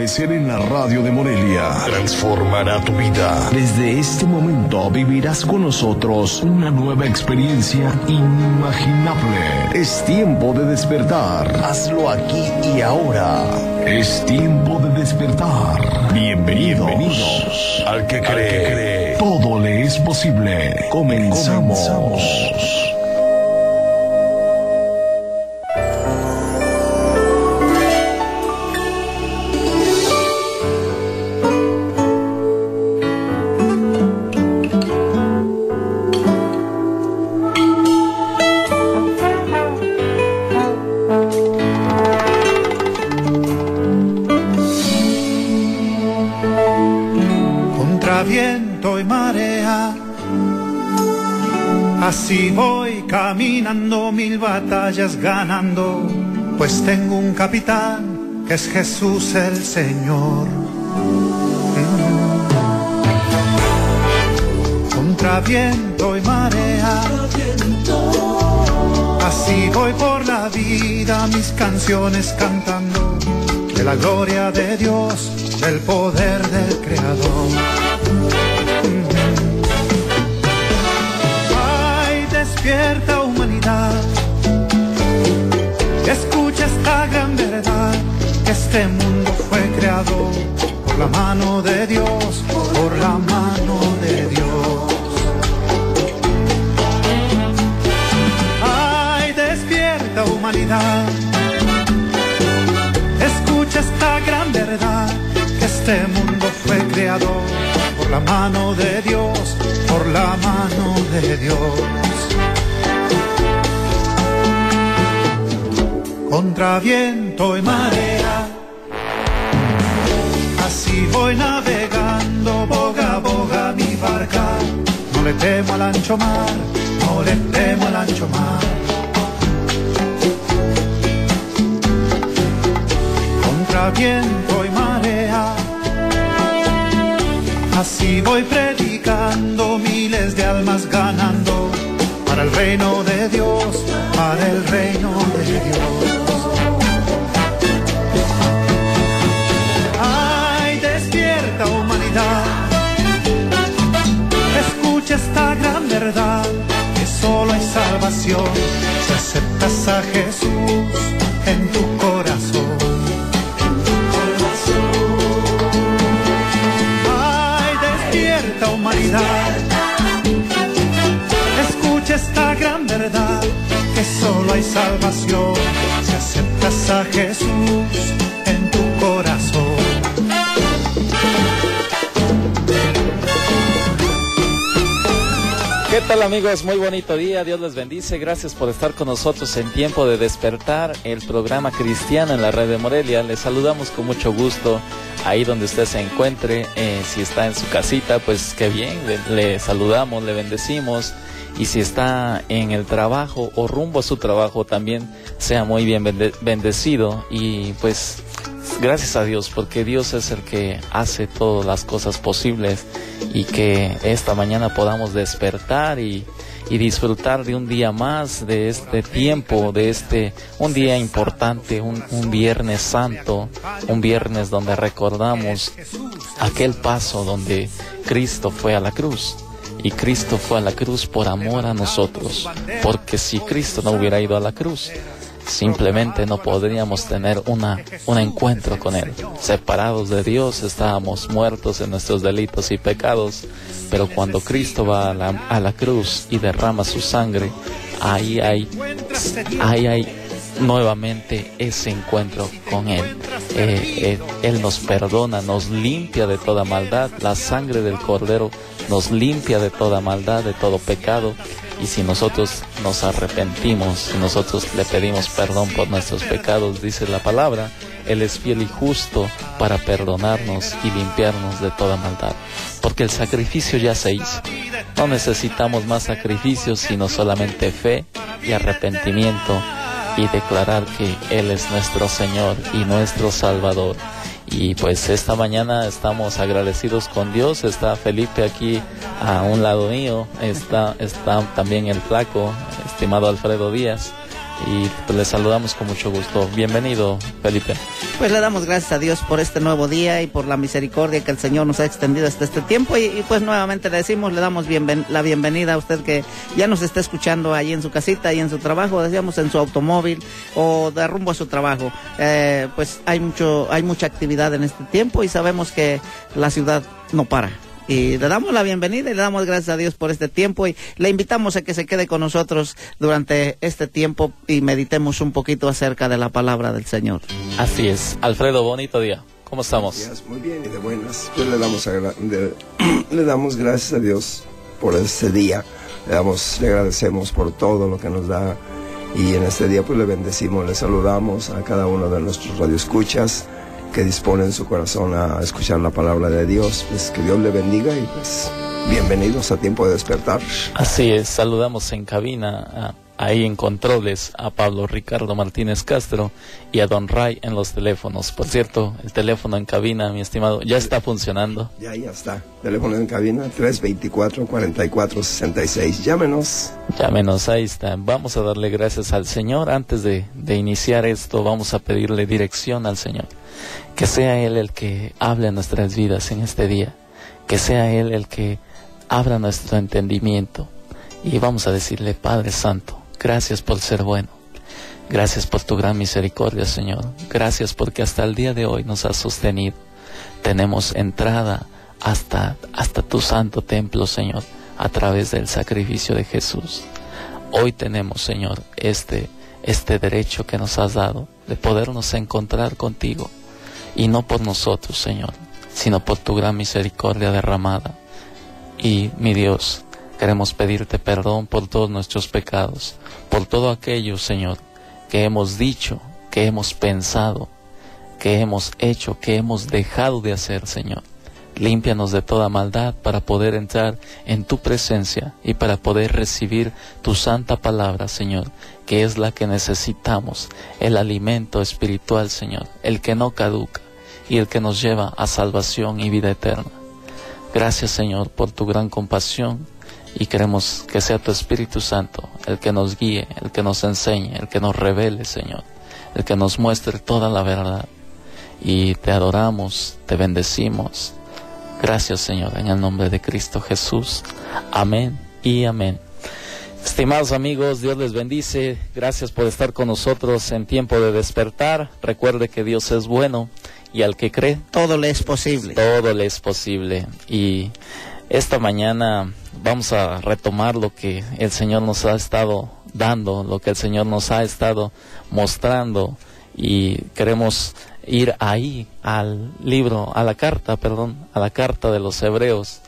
amanecer en la radio de Morelia transformará tu vida. Desde este momento vivirás con nosotros una nueva experiencia inimaginable. Es tiempo de despertar. Hazlo aquí y ahora. Es tiempo de despertar. Bienvenidos al que cree. Todo le es posible. Comenzamos. Viento y marea, así voy caminando, mil batallas ganando, pues tengo un capitán que es Jesús el Señor. Contra viento y marea, así voy por la vida, mis canciones cantando de la gloria de Dios, del poder del Creador. Ay, despierta humanidad, escucha esta gran verdad, que este mundo fue creado por la mano de Dios, por la mano de Dios. Ay, despierta humanidad, escucha esta gran verdad, que este mundo fue creado por la mano de Dios, por la mano de Dios. Contra viento y marea, así voy navegando, boga a boga mi barca. No le temo al ancho mar, no le temo al ancho mar. Contra viento y marea, así voy predicando, miles de almas ganando, para el reino de Dios, para el reino de Dios. Ay, despierta humanidad, escucha esta gran verdad, que solo hay salvación si aceptas a Jesús en tu corazón. Humanidad, escucha esta gran verdad, que solo hay salvación si aceptas a Jesús en tu corazón. ¿Qué tal, amigos? Muy bonito día, Dios les bendice. Gracias por estar con nosotros en Tiempo de Despertar, el programa cristiano en la red de Morelia. Les saludamos con mucho gusto ahí donde usted se encuentre. Si está en su casita, pues qué bien, le saludamos, le bendecimos. Y si está en el trabajo o rumbo a su trabajo, también sea muy bien bendecido. Y pues gracias a Dios, porque Dios es el que hace todas las cosas posibles, y que esta mañana podamos despertar y disfrutar de un día más, de este tiempo, de un día importante, un viernes santo, un viernes donde recordamos aquel paso donde Cristo fue a la cruz. Y Cristo fue a la cruz por amor a nosotros, porque si Cristo no hubiera ido a la cruz, simplemente no podríamos tener un encuentro con Él. Separados de Dios, estábamos muertos en nuestros delitos y pecados, pero cuando Cristo va a la cruz y derrama su sangre, ahí hay nuevamente ese encuentro con Él. Él nos perdona, nos limpia de toda maldad. La sangre del Cordero nos limpia de toda maldad, de todo pecado. Y si nosotros nos arrepentimos, si nosotros le pedimos perdón por nuestros pecados, dice la palabra, Él es fiel y justo para perdonarnos y limpiarnos de toda maldad. Porque el sacrificio ya se hizo. No necesitamos más sacrificios, sino solamente fe y arrepentimiento, y declarar que Él es nuestro Señor y nuestro Salvador. Y pues esta mañana estamos agradecidos con Dios. Está Felipe aquí a un lado mío, está también el flaco, estimado Alfredo Díaz, y pues, le saludamos con mucho gusto. Bienvenido, Felipe. Pues le damos gracias a Dios por este nuevo día y por la misericordia que el Señor nos ha extendido hasta este tiempo y pues nuevamente le damos la bienvenida a usted que ya nos está escuchando ahí en su casita y en su trabajo, decíamos en su automóvil o de rumbo a su trabajo. Pues hay mucha actividad en este tiempo y sabemos que la ciudad no para. Y le damos la bienvenida y le damos gracias a Dios por este tiempo y le invitamos a que se quede con nosotros durante este tiempo y meditemos un poquito acerca de la palabra del Señor. Así es. Alfredo, bonito día. ¿Cómo estamos? Días, muy bien y de buenas. Pues le damos gracias a Dios por este día. Le agradecemos por todo lo que nos da y en este día pues le bendecimos, le saludamos a cada uno de nuestros radioescuchas que disponen su corazón a escuchar la palabra de Dios. Pues que Dios le bendiga y pues bienvenidos a Tiempo de Despertar. Así es, saludamos en cabina, ahí en controles, a Pablo Ricardo Martínez Castro y a Don Ray en los teléfonos. Por cierto, el teléfono en cabina, mi estimado, ya está funcionando. Ya está. Teléfono en cabina 324-4466. Llámenos. Ahí está. Vamos a darle gracias al Señor. Antes de iniciar esto, vamos a pedirle dirección al Señor. Que sea Él el que hable nuestras vidas en este día. Que sea Él el que abra nuestro entendimiento. Y vamos a decirle, Padre Santo, gracias por ser bueno. Gracias por tu gran misericordia, Señor. Gracias porque hasta el día de hoy nos has sostenido. Tenemos entrada hasta tu santo templo, Señor, a través del sacrificio de Jesús. Hoy tenemos, Señor, este derecho que nos has dado de podernos encontrar contigo. Y no por nosotros, Señor, sino por tu gran misericordia derramada. Y, mi Dios, queremos pedirte perdón por todos nuestros pecados, por todo aquello, Señor, que hemos dicho, que hemos pensado, que hemos hecho, que hemos dejado de hacer, Señor. Límpianos de toda maldad para poder entrar en tu presencia y para poder recibir tu santa palabra, Señor, que es la que necesitamos, el alimento espiritual, Señor, el que no caduca y el que nos lleva a salvación y vida eterna. Gracias, Señor, por tu gran compasión y queremos que sea tu Espíritu Santo el que nos guíe, el que nos enseñe, el que nos revele, Señor, el que nos muestre toda la verdad. Y te adoramos, te bendecimos. Gracias, Señor, en el nombre de Cristo Jesús. Amén y amén. Estimados amigos, Dios les bendice. Gracias por estar con nosotros en Tiempo de Despertar. Recuerde que Dios es bueno y al que cree, todo le es posible. Todo le es posible. Y esta mañana vamos a retomar lo que el Señor nos ha estado dando, lo que el Señor nos ha estado mostrando. Y queremos ir ahí a la carta de los Hebreos,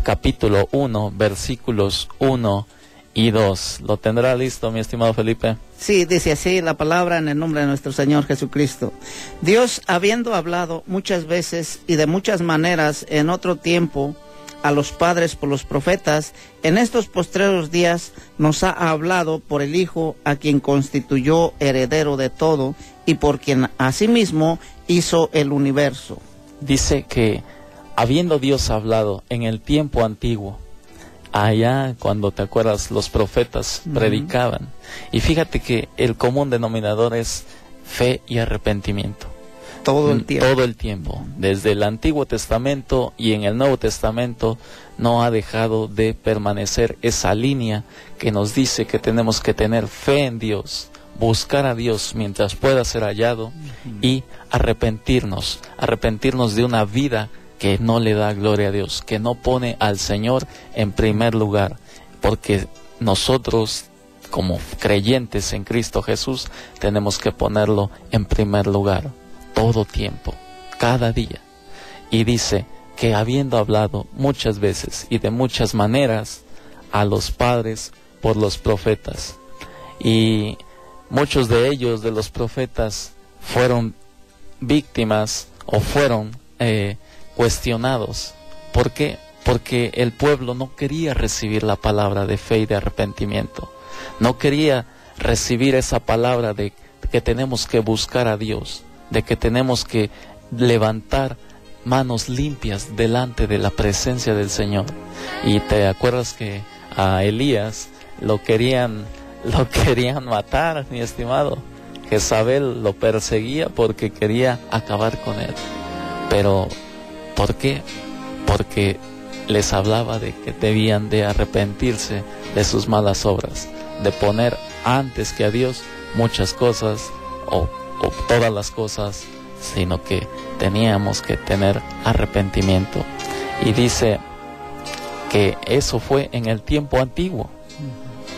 capítulo 1, versículos 1 y 2. ¿Lo tendrá listo, mi estimado Felipe? Sí, dice así la palabra en el nombre de nuestro Señor Jesucristo. Dios, habiendo hablado muchas veces y de muchas maneras en otro tiempo a los padres por los profetas, en estos postreros días nos ha hablado por el Hijo, a quien constituyó heredero de todo y por quien asimismo hizo el universo. Dice que habiendo Dios hablado en el tiempo antiguo, allá cuando te acuerdas los profetas predicaban, y fíjate que el común denominador es fe y arrepentimiento. Todo el tiempo, desde el Antiguo Testamento y en el Nuevo Testamento, no ha dejado de permanecer esa línea que nos dice que tenemos que tener fe en Dios, buscar a Dios mientras pueda ser hallado y arrepentirnos de una vida que no le da gloria a Dios, que no pone al Señor en primer lugar, porque nosotros como creyentes en Cristo Jesús tenemos que ponerlo en primer lugar. Todo tiempo, cada día. Y dice que habiendo hablado muchas veces y de muchas maneras a los padres por los profetas. Y muchos de ellos, de los profetas, fueron víctimas o fueron cuestionados. ¿Por qué? Porque el pueblo no quería recibir la palabra de fe y de arrepentimiento. No quería recibir esa palabra de que tenemos que buscar a Dios, de que tenemos que levantar manos limpias delante de la presencia del Señor. Y te acuerdas que a Elías lo querían lo querían matar, mi estimado. Jezabel lo perseguía porque quería acabar con él. Pero, ¿por qué? Porque les hablaba de que debían de arrepentirse de sus malas obras, de poner antes que a Dios muchas cosas o todas las cosas, sino que teníamos que tener arrepentimiento. Y dice que eso fue en el tiempo antiguo,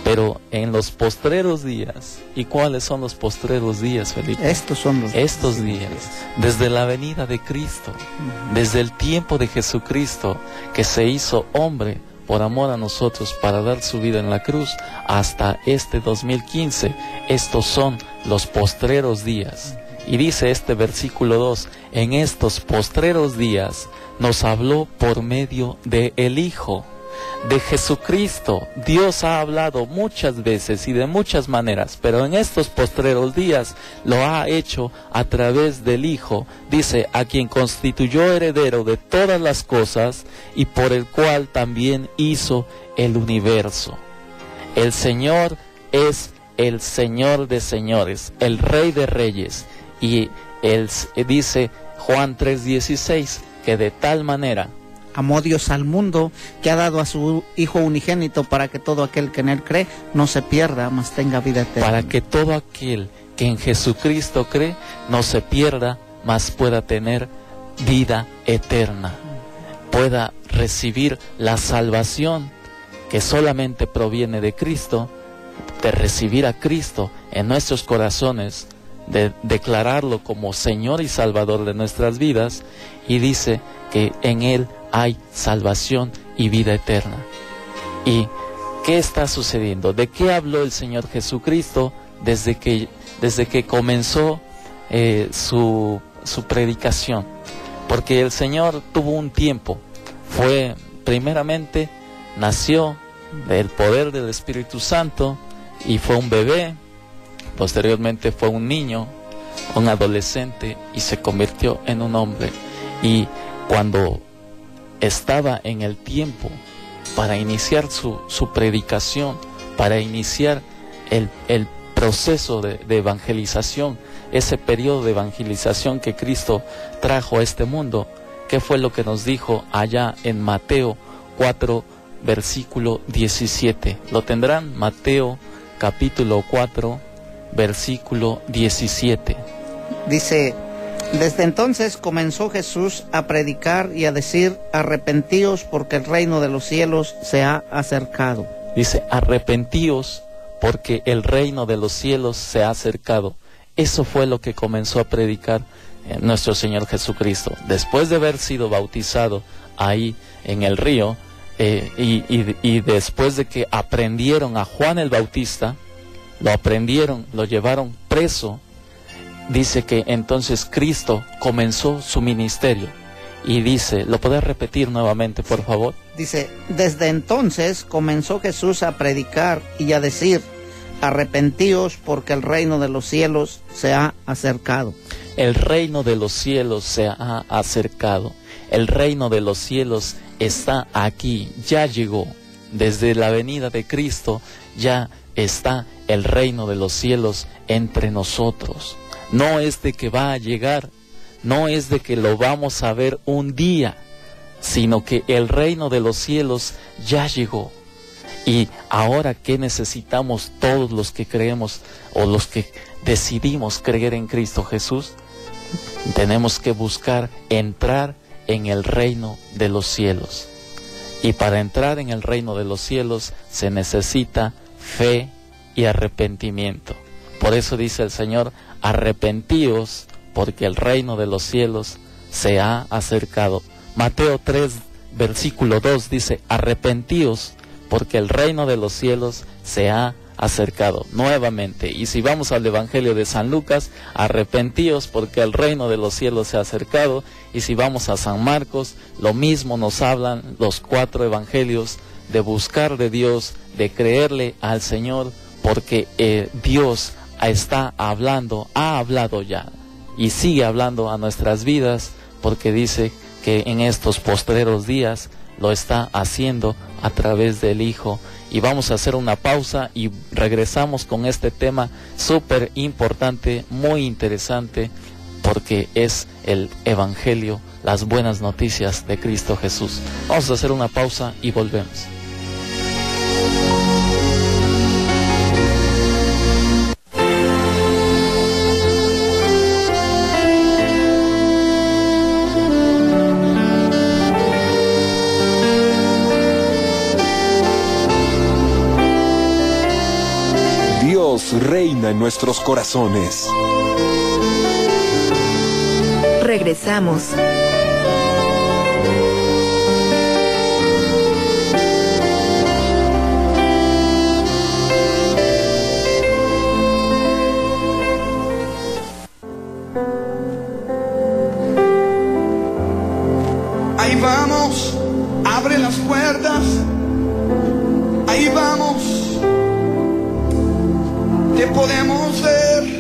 pero en los postreros días. ¿Y cuáles son los postreros días, Felipe? Estos días, desde la venida de Cristo, desde el tiempo de Jesucristo, que se hizo hombre por amor a nosotros para dar su vida en la cruz, hasta este 2015, estos son los postreros días. Y dice este versículo 2, en estos postreros días nos habló por medio de el Hijo, de Jesucristo. Dios ha hablado muchas veces y de muchas maneras, pero en estos postreros días lo ha hecho a través del Hijo. Dice, a quien constituyó heredero de todas las cosas y por el cual también hizo el universo. El Señor es el Señor de señores, el Rey de reyes. Y él dice Juan 3:16, que de tal manera amó Dios al mundo, que ha dado a su Hijo unigénito, para que todo aquel que en él cree no se pierda, mas tenga vida eterna. Para que todo aquel que en Jesucristo cree no se pierda, mas pueda tener vida eterna, pueda recibir la salvación que solamente proviene de Cristo, de recibir a Cristo en nuestros corazones, de declararlo como Señor y Salvador de nuestras vidas. Y dice que en Él hay salvación y vida eterna. ¿Y qué está sucediendo? ¿De qué habló el Señor Jesucristo desde que comenzó su predicación? Porque el Señor tuvo un tiempo. Primeramente nació del poder del Espíritu Santo y fue un bebé. Posteriormente fue un niño, un adolescente, y se convirtió en un hombre. Y cuando estaba en el tiempo para iniciar su predicación, para iniciar el proceso de evangelización, ese periodo de evangelización que Cristo trajo a este mundo, ¿qué fue lo que nos dijo allá en Mateo 4, versículo 17? ¿Lo tendrán? Mateo capítulo 4, versículo 17. Dice, desde entonces comenzó Jesús a predicar y a decir, arrepentíos porque el reino de los cielos se ha acercado. Dice, arrepentíos porque el reino de los cielos se ha acercado. Eso fue lo que comenzó a predicar nuestro Señor Jesucristo. Después de haber sido bautizado ahí en el río, y después de que aprendieron a Juan el Bautista, lo llevaron preso. Dice que entonces Cristo comenzó su ministerio. Y dice, ¿lo puedes repetir nuevamente, por favor? Dice, desde entonces comenzó Jesús a predicar y a decir, arrepentíos porque el reino de los cielos se ha acercado. El reino de los cielos se ha acercado. El reino de los cielos está aquí, ya llegó. Desde la venida de Cristo ya está el reino de los cielos entre nosotros. No es de que va a llegar, no es de que lo vamos a ver un día, sino que el reino de los cielos ya llegó. Y ahora, ¿qué necesitamos todos los que creemos o los que decidimos creer en Cristo Jesús? Tenemos que buscar entrar en el reino de los cielos. Y para entrar en el reino de los cielos se necesita fe y arrepentimiento. Por eso dice el Señor, arrepentíos porque el reino de los cielos se ha acercado. Mateo 3, versículo 2 dice, arrepentíos porque el reino de los cielos se ha acercado. Nuevamente, y si vamos al Evangelio de San Lucas, arrepentíos porque el reino de los cielos se ha acercado. Y si vamos a San Marcos, lo mismo nos hablan los 4 evangelios, de buscar de Dios, de creerle al Señor, porque Dios está hablando, ha hablado ya y sigue hablando a nuestras vidas, porque dice que en estos postreros días lo está haciendo a través del Hijo. Y vamos a hacer una pausa y regresamos con este tema súper importante, muy interesante, porque es el Evangelio, las buenas noticias de Cristo Jesús. Vamos a hacer una pausa y volvemos. Dios reina en nuestros corazones. Regresamos. Ahí vamos, abre las puertas. Ahí vamos, te podemos ver.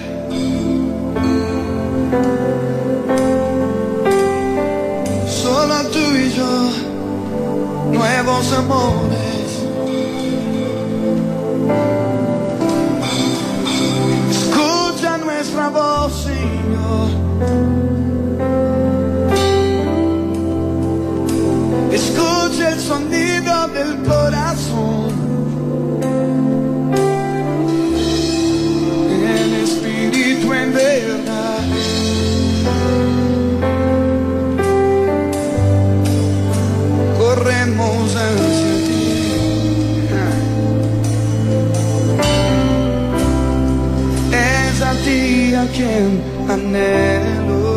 Solo tú y yo, nuevos amores. Escucha nuestra voz, Señor. Escucha el sonido del corazón. El Espíritu en verdad. Corremos hacia ti. Es a ti a quien anhelo.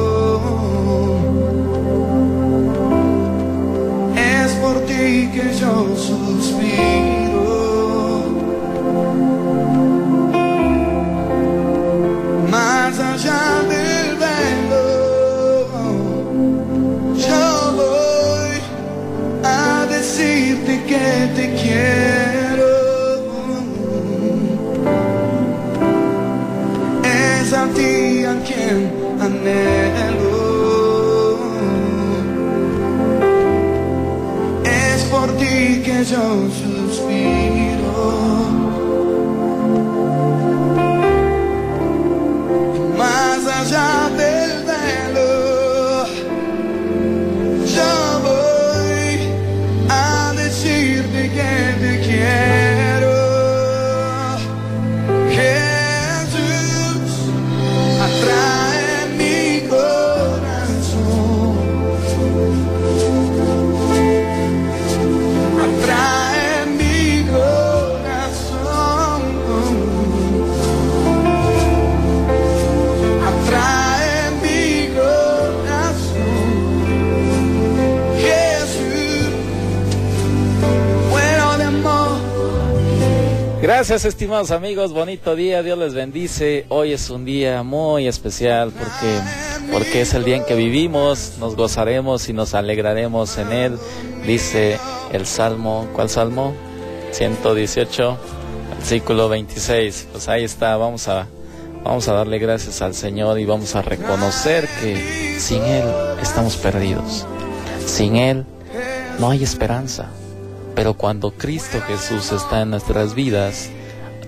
Es por ti que yo suspiro. Más allá del velo, yo voy a decirte que te quiero. Es a ti a quien anhelo. Es por ti que yo suspiro. Más allá del velo, yo voy a decirte que te quiero. Jesús, atrae mi corazón. Atrae mi corazón. Atrae mi corazón. Jesús, bueno de amor. Gracias, estimados amigos, bonito día, Dios les bendice. Hoy es un día muy especial porque es el día en que vivimos, nos gozaremos y nos alegraremos en él. Dice el Salmo, ¿cuál Salmo? 118, versículo 26. Pues ahí está, vamos a darle gracias al Señor y vamos a reconocer que sin Él estamos perdidos. Sin Él no hay esperanza. Pero cuando Cristo Jesús está en nuestras vidas,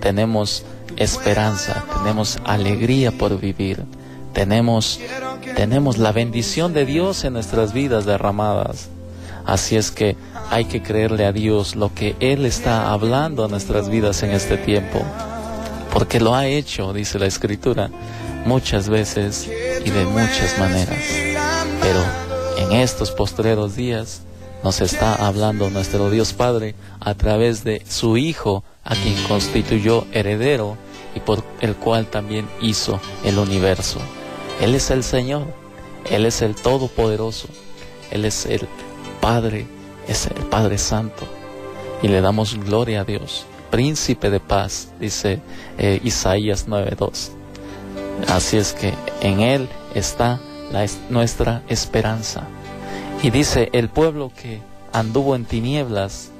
tenemos esperanza, tenemos alegría por vivir, tenemos la bendición de Dios en nuestras vidas derramadas. Así es que hay que creerle a Dios lo que Él está hablando a nuestras vidas en este tiempo, porque lo ha hecho, dice la Escritura, muchas veces y de muchas maneras. Pero en estos postreros días nos está hablando nuestro Dios Padre a través de su Hijo, a quien constituyó heredero y por el cual también hizo el universo. Él es el Señor, Él es el Todopoderoso, Él es el Padre Santo, y le damos gloria a Dios. Príncipe de paz, dice Isaías 9:2. Así es que en Él está nuestra esperanza. Y dice, el pueblo que anduvo en tinieblas,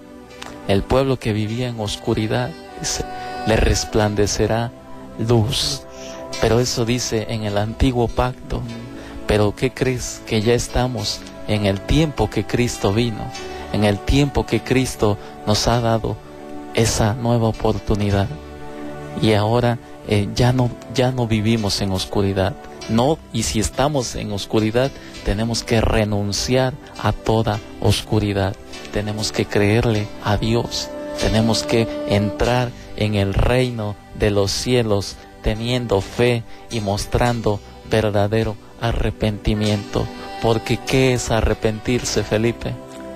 el pueblo que vivía en oscuridad, dice, le resplandecerá luz. Pero eso dice en el antiguo pacto. Pero ¿qué crees? Que ya estamos en el tiempo que Cristo vino. en el tiempo que Cristo nos ha dado esa nueva oportunidad. Y ahora ya no vivimos en oscuridad. No, y si estamos en oscuridad, tenemos que renunciar a toda oscuridad. Tenemos que creerle a Dios. Tenemos que entrar en el reino de los cielos teniendo fe y mostrando verdadero arrepentimiento. Porque ¿qué es arrepentirse, Felipe?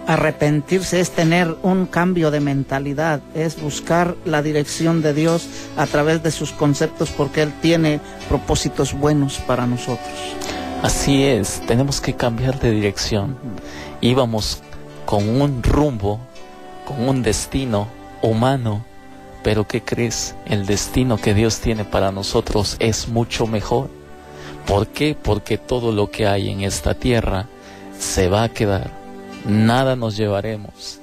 Arrepentirse es tener un cambio de mentalidad, es buscar la dirección de Dios a través de sus conceptos, porque Él tiene propósitos buenos para nosotros. Así es, tenemos que cambiar de dirección. Íbamos con un rumbo, con un destino humano, pero ¿qué crees? El destino que Dios tiene para nosotros es mucho mejor. ¿Por qué? Porque todo lo que hay en esta tierra se va a quedar. Nada nos llevaremos.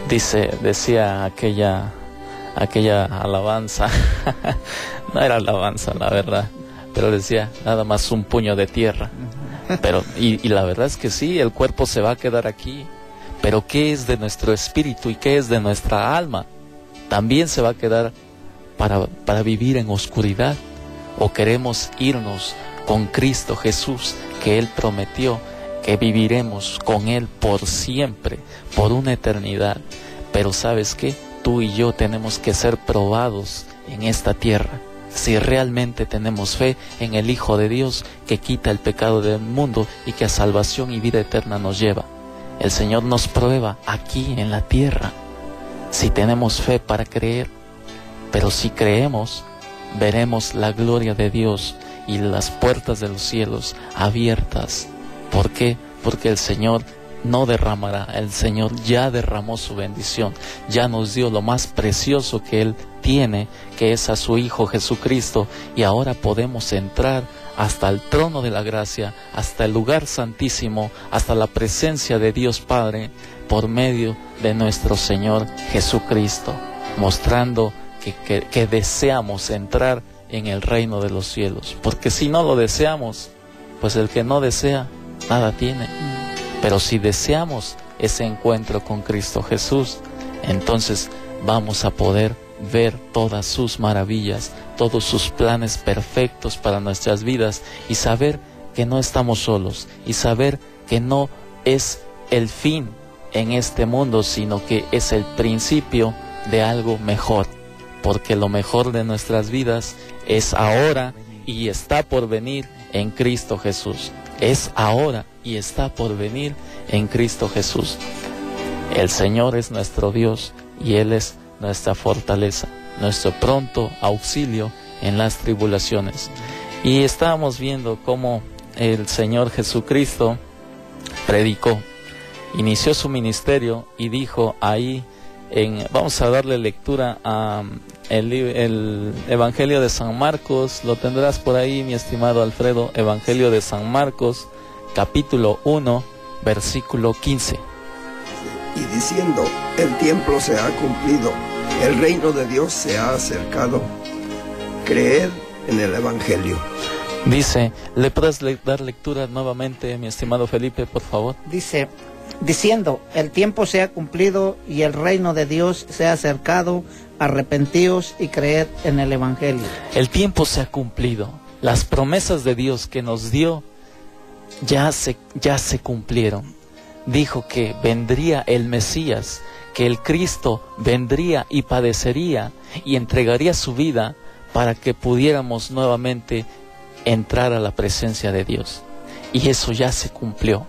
Decía aquella alabanza, no era alabanza la verdad, pero decía nada más un puño de tierra. Pero y la verdad es que sí, el cuerpo se va a quedar aquí, pero ¿qué es de nuestro espíritu y qué es de nuestra alma? También se va a quedar para vivir en oscuridad. ¿O queremos irnos con Cristo Jesús, que Él prometió que viviremos con Él por siempre, por una eternidad? Pero ¿sabes qué? Tú y yo tenemos que ser probados en esta tierra. Si realmente tenemos fe en el Hijo de Dios, que quita el pecado del mundo y que a salvación y vida eterna nos lleva. El Señor nos prueba aquí en la tierra, si tenemos fe para creer. Pero si creemos, veremos la gloria de Dios y las puertas de los cielos abiertas. ¿Por qué? Porque el Señor no derramará, el Señor ya derramó su bendición, ya nos dio lo más precioso que Él tiene, que es a su Hijo Jesucristo, y ahora podemos entrar hasta el trono de la gracia, hasta el lugar santísimo, hasta la presencia de Dios Padre, por medio de nuestro Señor Jesucristo, mostrando que deseamos entrar en el reino de los cielos. Porque si no lo deseamos, pues el que no desea, nada tiene. Pero si deseamos ese encuentro con Cristo Jesús, entonces vamos a poder ver todas sus maravillas, todos sus planes perfectos para nuestras vidas, y saber que no estamos solos, y saber que no es el fin en este mundo, sino que es el principio de algo mejor. Porque lo mejor de nuestras vidas es ahora y está por venir en Cristo Jesús. Es ahora y está por venir en Cristo Jesús. El Señor es nuestro Dios y Él es nuestra fortaleza, nuestro pronto auxilio en las tribulaciones. Y estábamos viendo cómo el Señor Jesucristo predicó, inició su ministerio y dijo ahí, vamos a darle lectura a el Evangelio de San Marcos. Lo tendrás por ahí, mi estimado Alfredo. Evangelio de San Marcos, capítulo 1, versículo 15. Y diciendo, el tiempo se ha cumplido, el reino de Dios se ha acercado, creed en el Evangelio. Dice, ¿le puedes dar lectura nuevamente, mi estimado Felipe, por favor? Dice, diciendo, el tiempo se ha cumplido y el reino de Dios se ha acercado, arrepentíos y creed en el Evangelio. El tiempo se ha cumplido. Las promesas de Dios que nos dio ya se cumplieron. Dijo que vendría el Mesías, que el Cristo vendría y padecería y entregaría su vida para que pudiéramos nuevamente entrar a la presencia de Dios. Y eso ya se cumplió.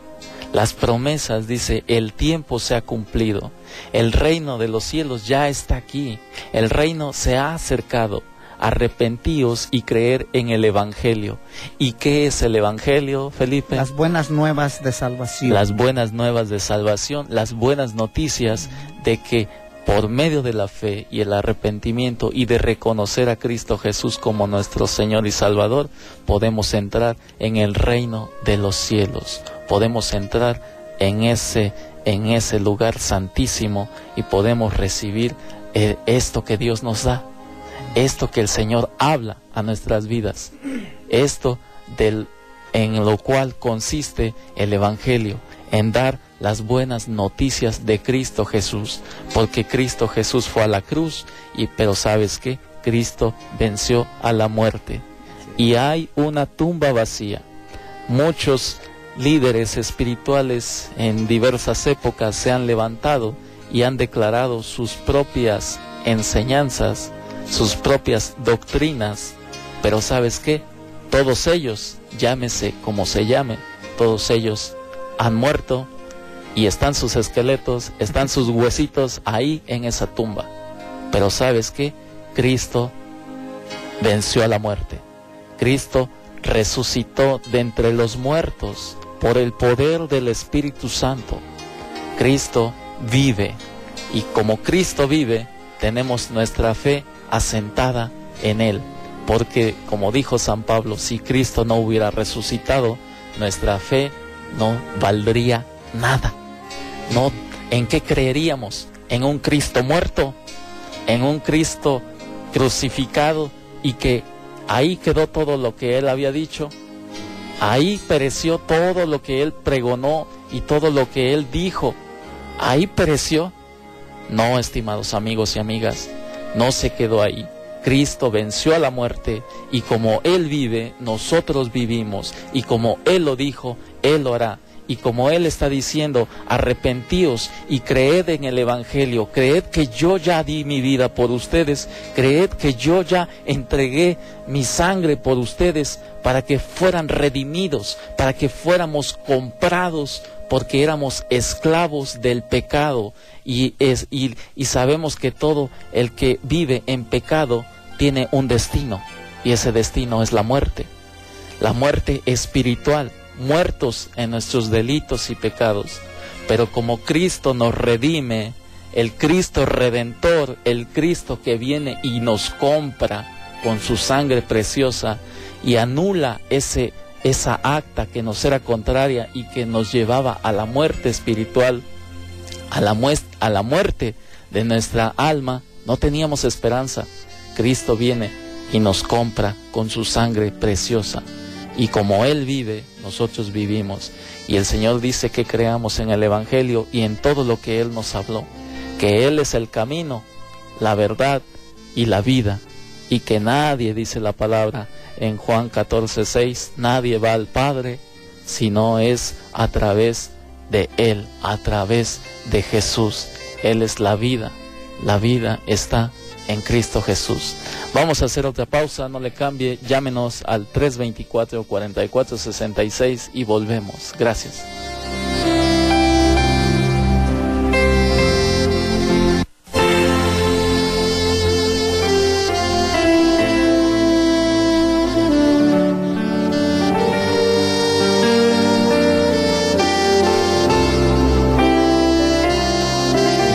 Las promesas, dice, el tiempo se ha cumplido. El reino de los cielos ya está aquí. El reino se ha acercado. Arrepentíos y creer en el Evangelio. ¿Y qué es el Evangelio, Felipe? Las buenas nuevas de salvación. Las buenas nuevas de salvación, las buenas noticias de que por medio de la fe y el arrepentimiento y de reconocer a Cristo Jesús como nuestro Señor y Salvador, podemos entrar en el reino de los cielos. Podemos entrar en ese lugar santísimo y podemos recibir esto que Dios nos da, esto que el Señor habla a nuestras vidas, esto en lo cual consiste el Evangelio, en dar las buenas noticias de Cristo Jesús, porque Cristo Jesús fue a la cruz, pero ¿sabes qué? Cristo venció a la muerte y hay una tumba vacía. Muchos líderes espirituales en diversas épocas se han levantado y han declarado sus propias enseñanzas, sus propias doctrinas, pero ¿sabes qué? Todos ellos, llámese como se llame, todos ellos han muerto y están sus esqueletos, están sus huesitos ahí en esa tumba. Pero ¿sabes qué? Cristo venció a la muerte. Cristo resucitó de entre los muertos por el poder del Espíritu Santo. Cristo vive y como Cristo vive, tenemos nuestra fe asentada en Él. Porque, como dijo San Pablo, si Cristo no hubiera resucitado, nuestra fe no valdría nada. No, ¿en qué creeríamos? ¿En un Cristo muerto? ¿En un Cristo crucificado y que ahí quedó todo lo que Él había dicho? Ahí pereció todo lo que Él pregonó y todo lo que Él dijo. ¿Ahí pereció? No, estimados amigos y amigas, no se quedó ahí. Cristo venció a la muerte y como Él vive, nosotros vivimos. Y como Él lo dijo, Él lo hará. Y como Él está diciendo, arrepentíos y creed en el Evangelio, creed que yo ya di mi vida por ustedes, creed que yo ya entregué mi sangre por ustedes para que fueran redimidos, para que fuéramos comprados, porque éramos esclavos del pecado. Y sabemos que todo el que vive en pecado tiene un destino, y ese destino es la muerte espiritual, muertos en nuestros delitos y pecados. Pero como Cristo nos redime, el Cristo redentor, el Cristo que viene y nos compra con su sangre preciosa y anula esa acta que nos era contraria y que nos llevaba a la muerte espiritual, a la muerte de nuestra alma, no teníamos esperanza. Cristo viene y nos compra con su sangre preciosa. Y como Él vive, nosotros vivimos. Y el Señor dice que creamos en el Evangelio y en todo lo que Él nos habló. Que Él es el camino, la verdad y la vida. Y que nadie, dice la palabra en Juan 14:6, nadie va al Padre si no es a través de Él, a través de Jesús. Él es la vida está en Cristo Jesús. Vamos a hacer otra pausa, no le cambie, llámenos al 324-4466 y volvemos. Gracias.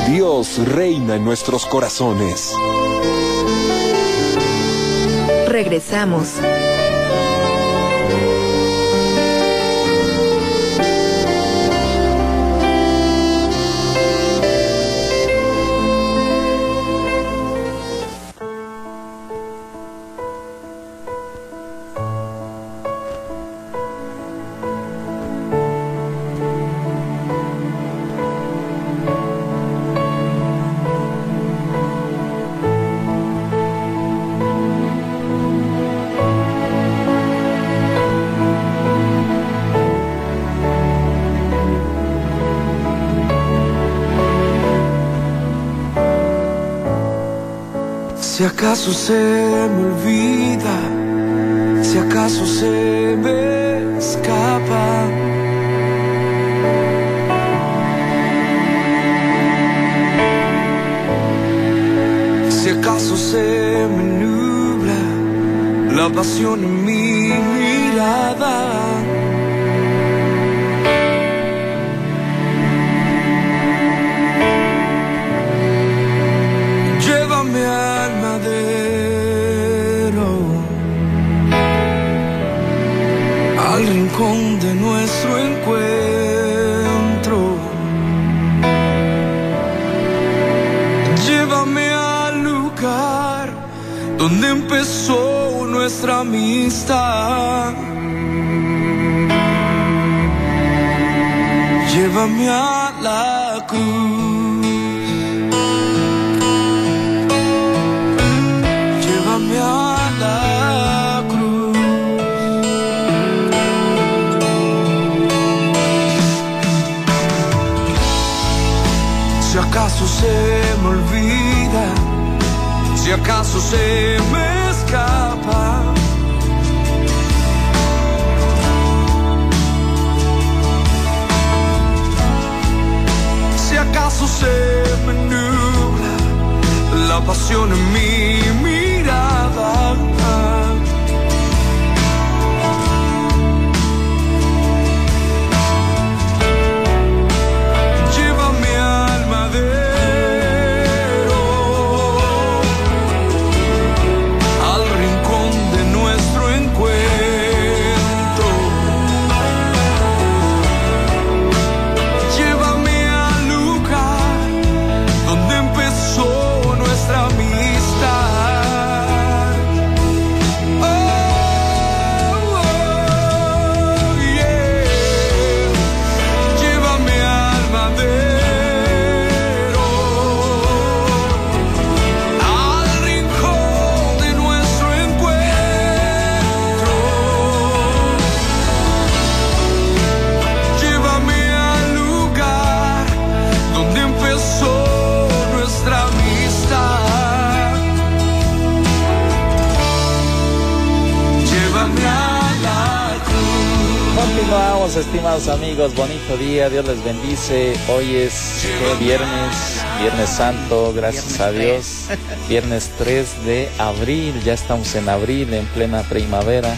Dios reina en nuestros corazones. Regresamos. Si acaso se me olvida, si acaso se me escapa, si acaso se me nubla la pasión en mi mirada, llévame al madero, al rincón de nuestro encuentro. Llévame al lugar donde empezó nuestra amistad. llévame a la cruz, llévame a la cruz. Si acaso se me olvida, si acaso se me escapa, si acaso se me nubla la pasión en mi mirada, llévame al madero, al rincón de nuestro encuentro, llévame al lugar donde empezó nuestra amistad. Oh, oh, yeah. Llévame al madero, al rincón de nuestro encuentro, llévame al lugar donde empezó nuestra amistad, llévame a la cruz. Continuamos, estimados amigos, bonito día, Dios les bendice. Hoy es Viernes Santo, gracias a Dios. Viernes 3 de abril, ya estamos en abril, en plena primavera,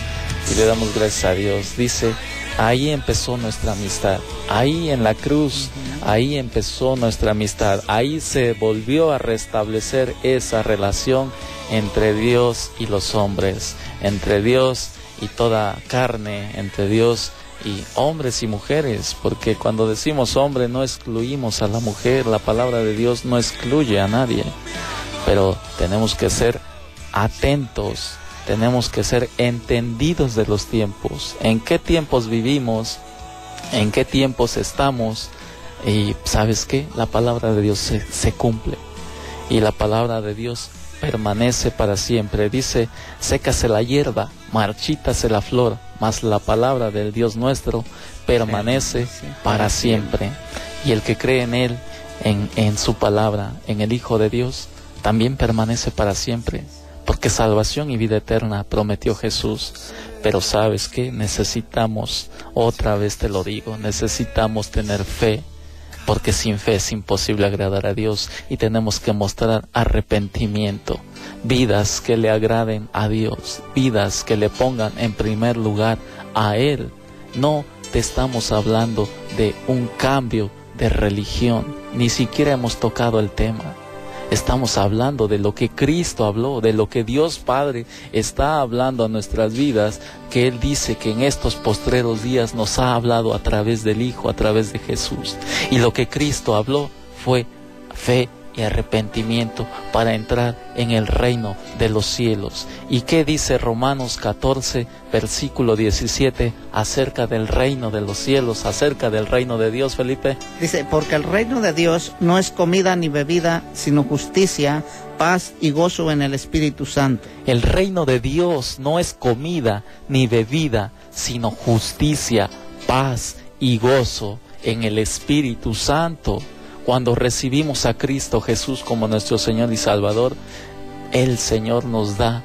y le damos gracias a Dios. Dice, ahí empezó nuestra amistad, ahí en la cruz, ahí empezó nuestra amistad, ahí se volvió a restablecer esa relación entre Dios y los hombres, entre Dios y toda carne, entre Dios y hombres y mujeres, porque cuando decimos hombre no excluimos a la mujer, la palabra de Dios no excluye a nadie, pero tenemos que ser atentos, tenemos que ser entendidos de los tiempos, en qué tiempos vivimos, en qué tiempos estamos, y ¿sabes qué? La palabra de Dios se cumple, y la palabra de Dios permanece para siempre. Dice, sécase la hierba, marchítase la flor, mas la palabra del Dios nuestro permanece para siempre. Y el que cree en Él, en su palabra, en el Hijo de Dios, también permanece para siempre, porque salvación y vida eterna prometió Jesús. Pero ¿sabes qué? Necesitamos, otra vez te lo digo, necesitamos tener fe, porque sin fe es imposible agradar a Dios, y tenemos que mostrar arrepentimiento, vidas que le agraden a Dios, vidas que le pongan en primer lugar a Él. No te estamos hablando de un cambio de religión, ni siquiera hemos tocado el tema. Estamos hablando de lo que Cristo habló, de lo que Dios Padre está hablando a nuestras vidas, que Él dice que en estos postreros días nos ha hablado a través del Hijo, a través de Jesús. Y lo que Cristo habló fue fe y arrepentimiento para entrar en el reino de los cielos. ¿Y qué dice Romanos 14, versículo 17, acerca del reino de los cielos, acerca del reino de Dios, Felipe? Dice, porque el reino de Dios no es comida ni bebida, sino justicia, paz y gozo en el Espíritu Santo. El reino de Dios no es comida ni bebida, sino justicia, paz y gozo en el Espíritu Santo. Cuando recibimos a Cristo Jesús como nuestro Señor y Salvador, el Señor nos da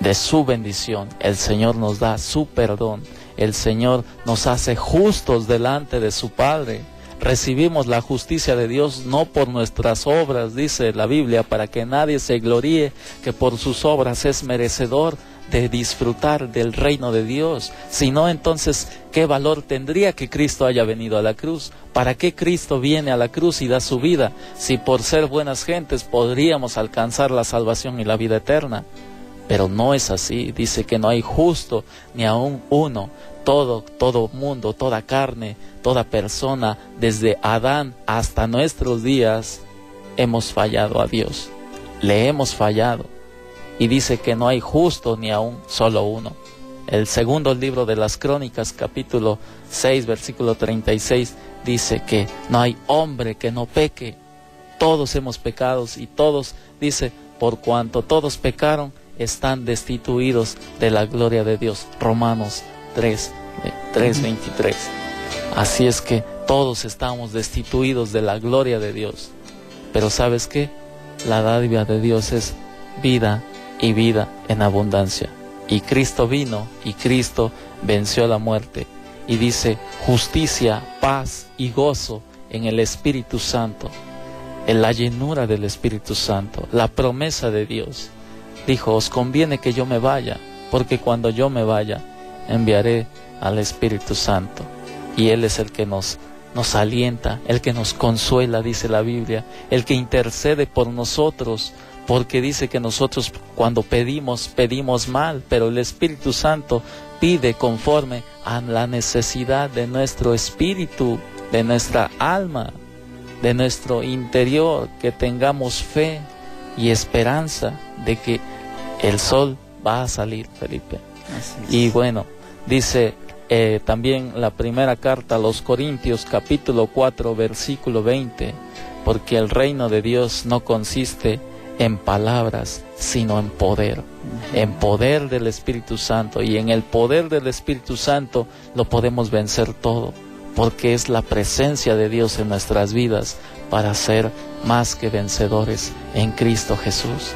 de su bendición, el Señor nos da su perdón, el Señor nos hace justos delante de su Padre. Recibimos la justicia de Dios no por nuestras obras, dice la Biblia, para que nadie se gloríe que por sus obras es merecedor de disfrutar del reino de Dios. Si no, entonces, ¿qué valor tendría que Cristo haya venido a la cruz? ¿Para qué Cristo viene a la cruz y da su vida? Si por ser buenas gentes podríamos alcanzar la salvación y la vida eterna. Pero no es así. Dice que no hay justo ni aún uno. Todo mundo, toda carne, toda persona, desde Adán hasta nuestros días, hemos fallado a Dios. Le hemos fallado. Y dice que no hay justo ni aún solo uno. El segundo libro de las Crónicas, capítulo 6, versículo 36, dice que no hay hombre que no peque. Todos hemos pecado y todos, dice, por cuanto todos pecaron, están destituidos de la gloria de Dios. Romanos 3:23. Así es que todos estamos destituidos de la gloria de Dios. Pero ¿sabes qué? La dádiva de Dios es vida y vida en abundancia. Y Cristo vino y Cristo venció la muerte. Y dice justicia, paz y gozo en el Espíritu Santo. En la llenura del Espíritu Santo, la promesa de Dios. Dijo, os conviene que yo me vaya, porque cuando yo me vaya, enviaré al Espíritu Santo. Y Él es el que nos alienta, el que nos consuela, dice la Biblia, el que intercede por nosotros, porque dice que nosotros cuando pedimos mal, pero el Espíritu Santo pide conforme a la necesidad de nuestro espíritu, de nuestra alma, de nuestro interior, que tengamos fe y esperanza de que el sol va a salir, Felipe. Y bueno, dice también la primera carta a los Corintios, capítulo 4, versículo 20, porque el reino de Dios no consiste en palabras, sino en poder del Espíritu Santo, y en el poder del Espíritu Santo lo podemos vencer todo, porque es la presencia de Dios en nuestras vidas para ser más que vencedores en Cristo Jesús.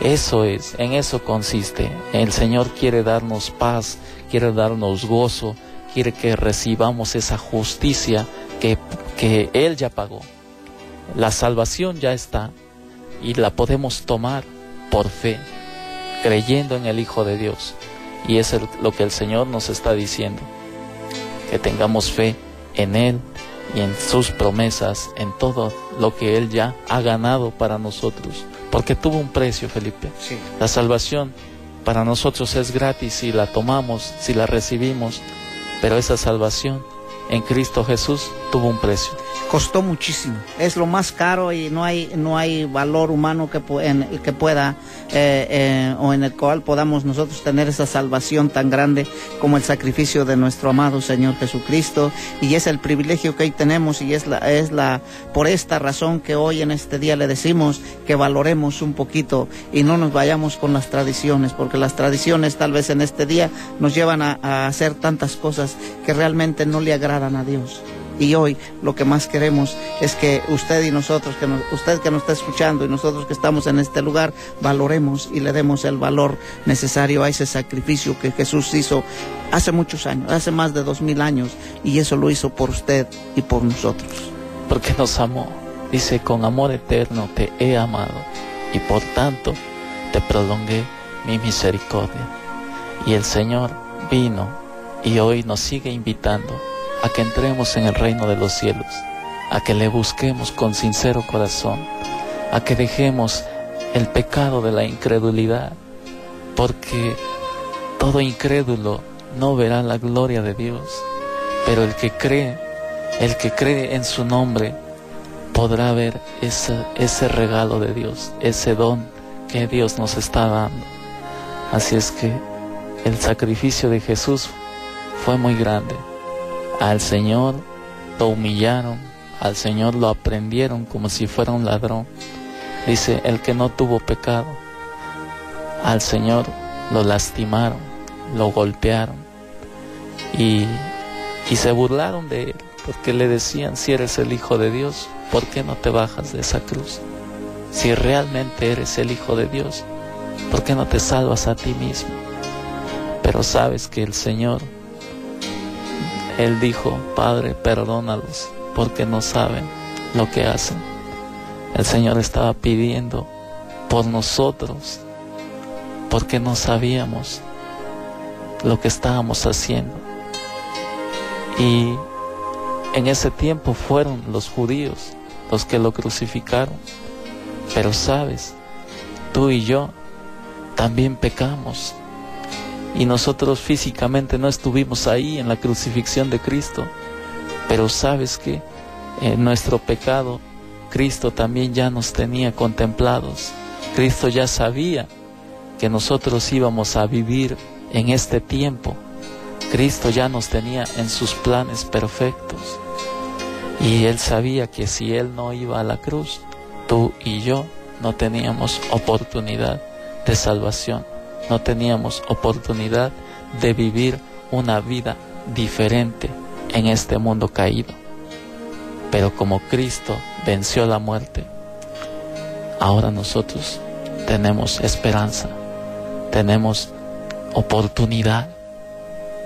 Eso es, en eso consiste. El Señor quiere darnos paz, quiere darnos gozo, quiere que recibamos esa justicia que Él ya pagó. La salvación ya está y la podemos tomar por fe, creyendo en el Hijo de Dios. Y es lo que el Señor nos está diciendo, que tengamos fe en Él y en sus promesas, en todo lo que Él ya ha ganado para nosotros, porque tuvo un precio, Felipe. Sí. La salvación para nosotros es gratis si la tomamos, si la recibimos, pero esa salvación en Cristo Jesús tuvo un precio. Costó muchísimo, es lo más caro y no hay valor humano que pueda o en el cual podamos nosotros tener esa salvación tan grande como el sacrificio de nuestro amado Señor Jesucristo, y es el privilegio que hoy tenemos, y es por esta razón que hoy en este día le decimos que valoremos un poquito y no nos vayamos con las tradiciones, porque las tradiciones tal vez en este día nos llevan a hacer tantas cosas que realmente no le agradan a Dios. Y hoy lo que más queremos es que usted y nosotros, usted que nos está escuchando y nosotros que estamos en este lugar, valoremos y le demos el valor necesario a ese sacrificio que Jesús hizo hace muchos años, hace más de 2000 años, y eso lo hizo por usted y por nosotros. Porque nos amó, dice, con amor eterno te he amado, y por tanto te prolongué mi misericordia. Y el Señor vino y hoy nos sigue invitando a que entremos en el reino de los cielos, a que le busquemos con sincero corazón, a que dejemos el pecado de la incredulidad, porque todo incrédulo no verá la gloria de Dios, pero el que cree en su nombre, podrá ver ese regalo de Dios, ese don que Dios nos está dando. Así es que el sacrificio de Jesús fue muy grande. Al Señor lo humillaron, al Señor lo aprendieron como si fuera un ladrón. Dice, el que no tuvo pecado, al Señor lo lastimaron, lo golpearon y se burlaron de Él, porque le decían, si eres el Hijo de Dios, ¿por qué no te bajas de esa cruz? Si realmente eres el Hijo de Dios, ¿por qué no te salvas a ti mismo? Pero sabes que el Señor, Él dijo, Padre, perdónalos, porque no saben lo que hacen. El Señor estaba pidiendo por nosotros, porque no sabíamos lo que estábamos haciendo. Y en ese tiempo fueron los judíos los que lo crucificaron. Pero sabes, tú y yo también pecamos. Y nosotros físicamente no estuvimos ahí en la crucifixión de Cristo. Pero sabes que en nuestro pecado, Cristo también ya nos tenía contemplados. Cristo ya sabía que nosotros íbamos a vivir en este tiempo, Cristo ya nos tenía en sus planes perfectos. Y Él sabía que si Él no iba a la cruz, tú y yo no teníamos oportunidad de salvación, no teníamos oportunidad de vivir una vida diferente en este mundo caído. Pero como Cristo venció la muerte, ahora nosotros tenemos esperanza, tenemos oportunidad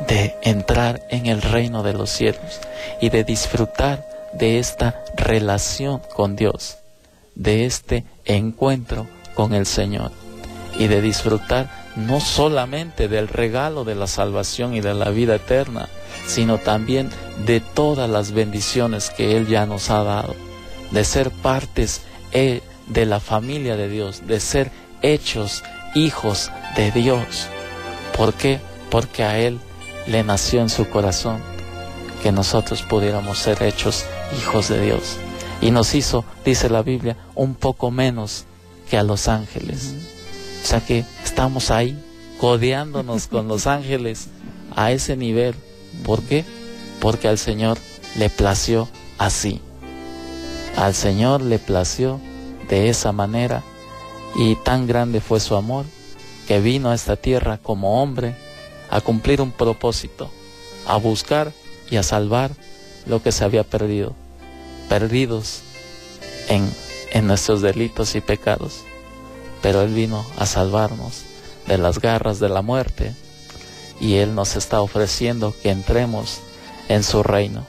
de entrar en el reino de los cielos y de disfrutar de esta relación con Dios, de este encuentro con el Señor, y de disfrutar no solamente del regalo de la salvación y de la vida eterna, sino también de todas las bendiciones que Él ya nos ha dado, de ser partes de la familia de Dios, de ser hechos hijos de Dios. ¿Por qué? Porque a Él le nació en su corazón que nosotros pudiéramos ser hechos hijos de Dios, y nos hizo, dice la Biblia, un poco menos que a los ángeles. O sea que estamos ahí codeándonos con los ángeles a ese nivel. ¿Por qué? Porque al Señor le plació así. Al Señor le plació de esa manera, y tan grande fue su amor que vino a esta tierra como hombre a cumplir un propósito, a buscar y a salvar lo que se había perdido, perdidos en nuestros delitos y pecados. Pero Él vino a salvarnos de las garras de la muerte, y Él nos está ofreciendo que entremos en su reino.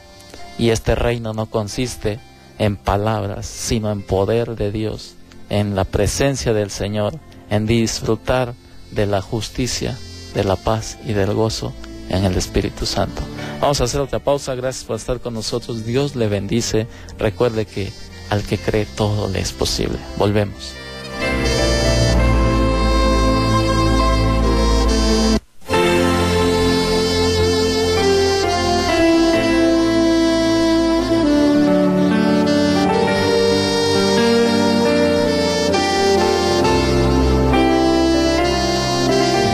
Y este reino no consiste en palabras, sino en poder de Dios, en la presencia del Señor, en disfrutar de la justicia, de la paz y del gozo en el Espíritu Santo. Vamos a hacer otra pausa. Gracias por estar con nosotros. Dios le bendice. Recuerde que al que cree todo le es posible. Volvemos.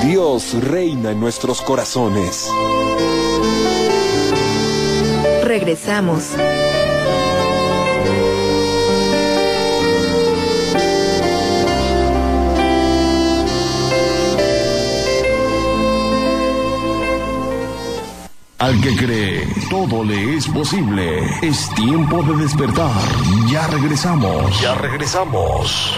Dios reina en nuestros corazones. Regresamos. Al que cree, todo le es posible. Es tiempo de despertar. Ya regresamos. Ya regresamos.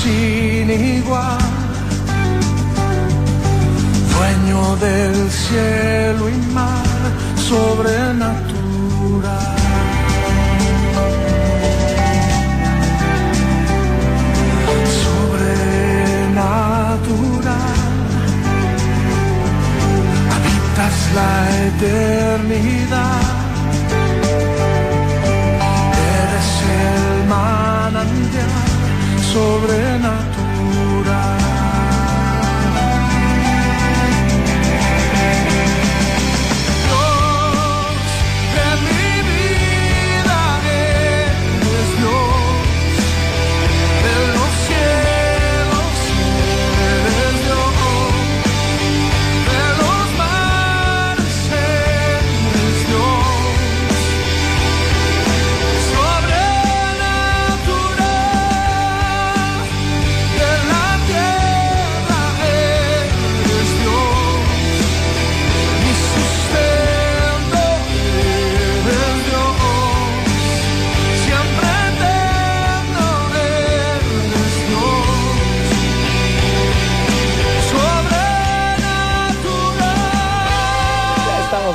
Sin igual, dueño del cielo y mar, sobrenatural, sobrenatural, habitas la eternidad, eres el manantial sobrenatural. Dios de mi vida, eres Dios de los cielos, eres Dios de los mares, eres Dios sobrenatural.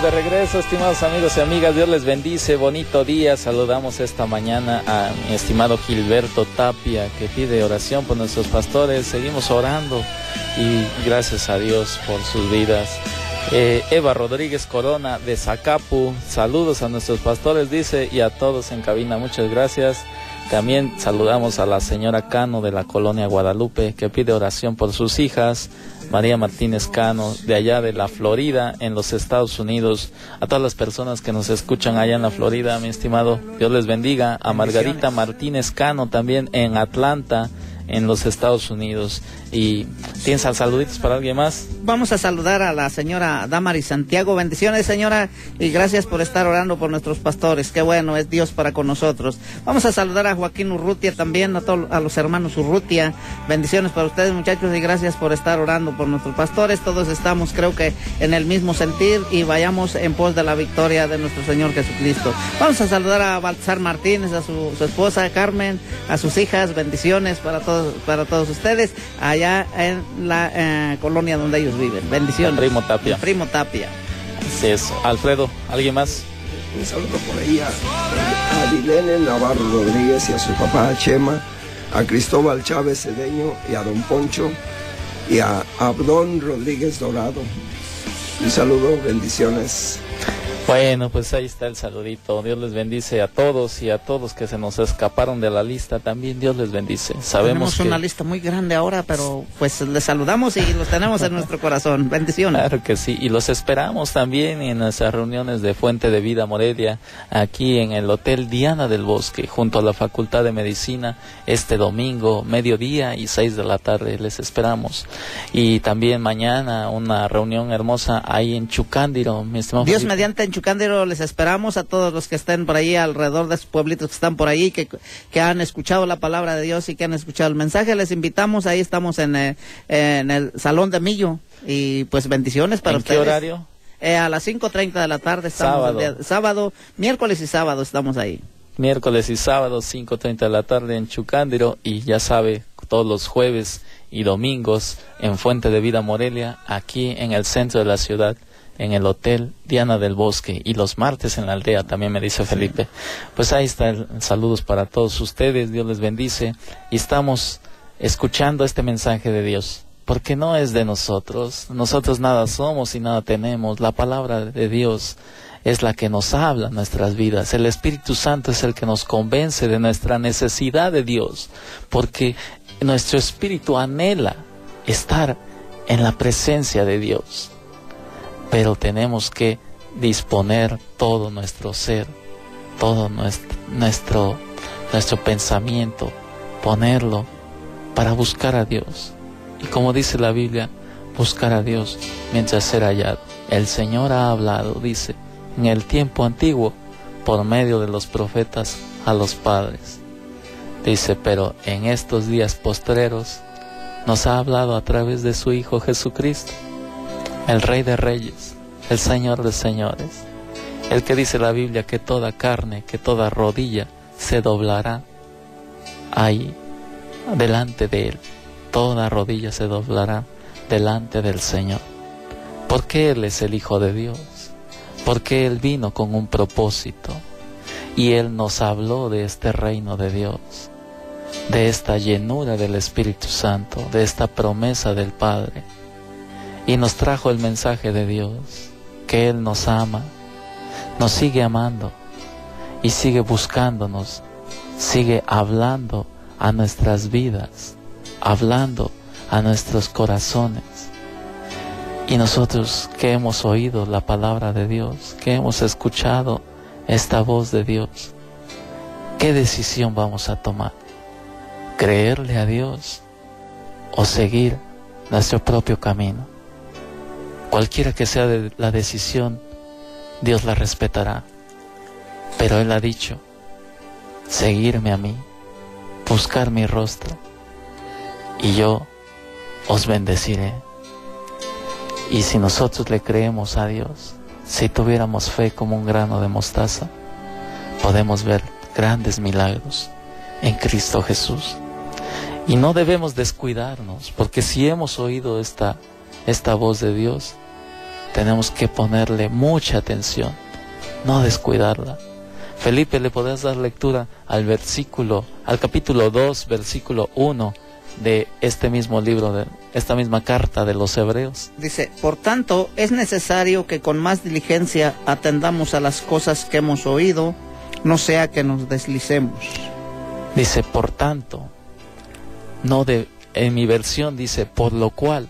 De regreso, estimados amigos y amigas, Dios les bendice, bonito día. Saludamos esta mañana a mi estimado Gilberto Tapia, que pide oración por nuestros pastores. Seguimos orando y gracias a Dios por sus vidas. Eva Rodríguez Corona de Zacapu, saludos a nuestros pastores, dice, y a todos en cabina, muchas gracias. También saludamos a la señora Cano de la colonia Guadalupe, que pide oración por sus hijas, María Martínez Cano, de allá de la Florida, en los Estados Unidos. A todas las personas que nos escuchan allá en la Florida, mi estimado, Dios les bendiga. A Margarita Martínez Cano, también en Atlanta, en los Estados Unidos. ¿Y tienes saluditos para alguien más? Vamos a saludar a la señora Damaris Santiago. Bendiciones, señora, y gracias por estar orando por nuestros pastores. Qué bueno es Dios para con nosotros. Vamos a saludar a Joaquín Urrutia también, a los hermanos Urrutia. Bendiciones para ustedes, muchachos, y gracias por estar orando por nuestros pastores. Todos estamos, creo que, en el mismo sentir, y vayamos en pos de la victoria de nuestro Señor Jesucristo. Vamos a saludar a Baltasar Martínez, a su esposa Carmen, a sus hijas. Bendiciones para todos ustedes allá en la colonia donde ellos viven. Bendiciones. Primo Tapia. Primo Tapia. Así es. Alfredo, ¿alguien más? Un saludo por ahí a Dilene Navarro Rodríguez y a su papá Chema, a Cristóbal Chávez Cedeño y a don Poncho y a Abdón Rodríguez Dorado. Un saludo, bendiciones. Bueno, pues ahí está el saludito. Dios les bendice a todos, y a todos que se nos escaparon de la lista también Dios les bendice. Tenemos una lista muy grande ahora, pero pues les saludamos y los tenemos en nuestro corazón. Bendiciones. Claro que sí, y los esperamos también en nuestras reuniones de Fuente de Vida Morelia, aquí en el Hotel Diana del Bosque, junto a la Facultad de Medicina, este domingo, mediodía y 6 de la tarde. Les esperamos. Y también mañana una reunión hermosa ahí en Chucándiro, mi estimado Dios Felipe. mediante, en Chucándiro les esperamos a todos los que estén por ahí alrededor de esos pueblitos que están por ahí, que han escuchado la palabra de Dios y que han escuchado el mensaje. Les invitamos, ahí estamos en el Salón de Millo, y pues bendiciones para ustedes. ¿En qué horario? A las 5:30 de la tarde estamos. Sábado, miércoles y sábado estamos ahí. Miércoles y sábado, 5:30 de la tarde en Chucándiro, y ya sabe, todos los jueves y domingos en Fuente de Vida Morelia, aquí en el centro de la ciudad, en el Hotel Diana del Bosque, y los martes en la aldea, también me dice Felipe. Pues ahí está, saludos para todos ustedes, Dios les bendice, y estamos escuchando este mensaje de Dios, porque no es de nosotros nada somos y nada tenemos. La palabra de Dios es la que nos habla en nuestras vidas. El Espíritu Santo es el que nos convence de nuestra necesidad de Dios, porque nuestro espíritu anhela estar en la presencia de Dios. Pero tenemos que disponer todo nuestro ser, todo nuestro pensamiento, ponerlo para buscar a Dios. Y como dice la Biblia, buscar a Dios mientras ser hallado. El Señor ha hablado, dice, en el tiempo antiguo, por medio de los profetas a los padres. Dice, pero en estos días postreros nos ha hablado a través de su Hijo Jesucristo, el Rey de Reyes, el Señor de Señores, el que dice la Biblia que toda carne, que toda rodilla se doblará ahí, delante de Él. Toda rodilla se doblará delante del Señor, porque Él es el Hijo de Dios, porque Él vino con un propósito, y Él nos habló de este reino de Dios, de esta llenura del Espíritu Santo, de esta promesa del Padre, y nos trajo el mensaje de Dios, que Él nos ama, nos sigue amando, y sigue buscándonos, sigue hablando a nuestras vidas, hablando a nuestros corazones. Y nosotros que hemos oído la palabra de Dios, que hemos escuchado esta voz de Dios, ¿qué decisión vamos a tomar? ¿Creerle a Dios o seguir nuestro propio camino? Cualquiera que sea la decisión, Dios la respetará. Pero Él ha dicho, seguirme a mí, buscar mi rostro, y yo os bendeciré. Y si nosotros le creemos a Dios, si tuviéramos fe como un grano de mostaza, podemos ver grandes milagros en Cristo Jesús. Y no debemos descuidarnos, porque si hemos oído esta voz de Dios, tenemos que ponerle mucha atención, no descuidarla. Felipe, ¿le podrás dar lectura al capítulo 2, versículo 1 de este mismo libro, de esta misma carta de los Hebreos? Dice, por tanto, es necesario que con más diligencia atendamos a las cosas que hemos oído, no sea que nos deslicemos. Dice, por tanto, en mi versión dice, por lo cual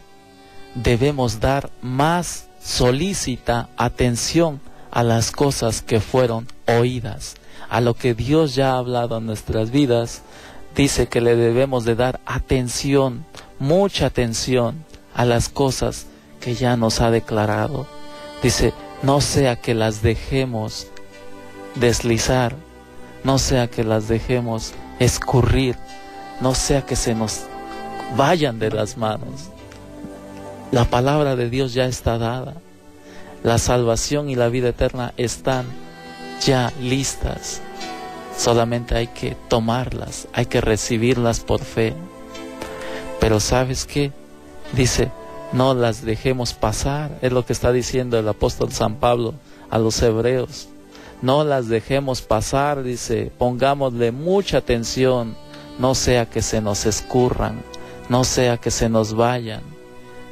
debemos dar más solícita atención a las cosas que fueron oídas, a lo que Dios ya ha hablado en nuestras vidas. Dice que le debemos de dar atención, mucha atención a las cosas que ya nos ha declarado. Dice, no sea que las dejemos deslizar, no sea que las dejemos escurrir, no sea que se nos vayan de las manos. La palabra de Dios ya está dada. La salvación y la vida eterna están ya listas. Solamente hay que tomarlas, hay que recibirlas por fe. Pero ¿sabes qué? Dice, no las dejemos pasar. Es lo que está diciendo el apóstol San Pablo a los hebreos. No las dejemos pasar, dice, pongámosle mucha atención, no sea que se nos escurran, no sea que se nos vayan,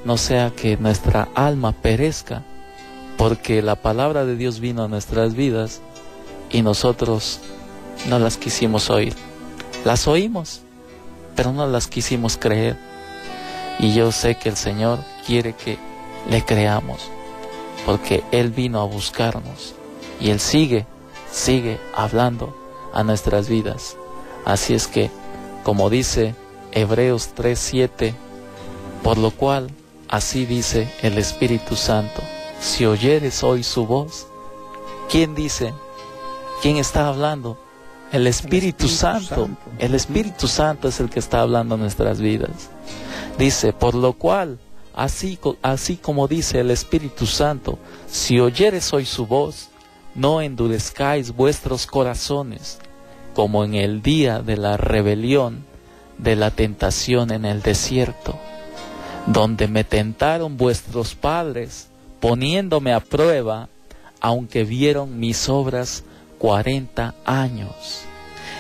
no sea que nuestra alma perezca, porque la palabra de Dios vino a nuestras vidas y nosotros no las quisimos oír. Las oímos, pero no las quisimos creer. Y yo sé que el Señor quiere que le creamos, porque Él vino a buscarnos y Él sigue hablando a nuestras vidas. Así es que, como dice Hebreos 3:7, por lo cual así dice el Espíritu Santo, si oyeres hoy su voz. ¿Quién dice? ¿Quién está hablando? El Espíritu Santo. El Espíritu Santo es el que está hablando en nuestras vidas. Dice, por lo cual, así como dice el Espíritu Santo, si oyeres hoy su voz, no endurezcáis vuestros corazones, como en el día de la rebelión, de la tentación en el desierto, donde me tentaron vuestros padres, poniéndome a prueba, aunque vieron mis obras 40 años.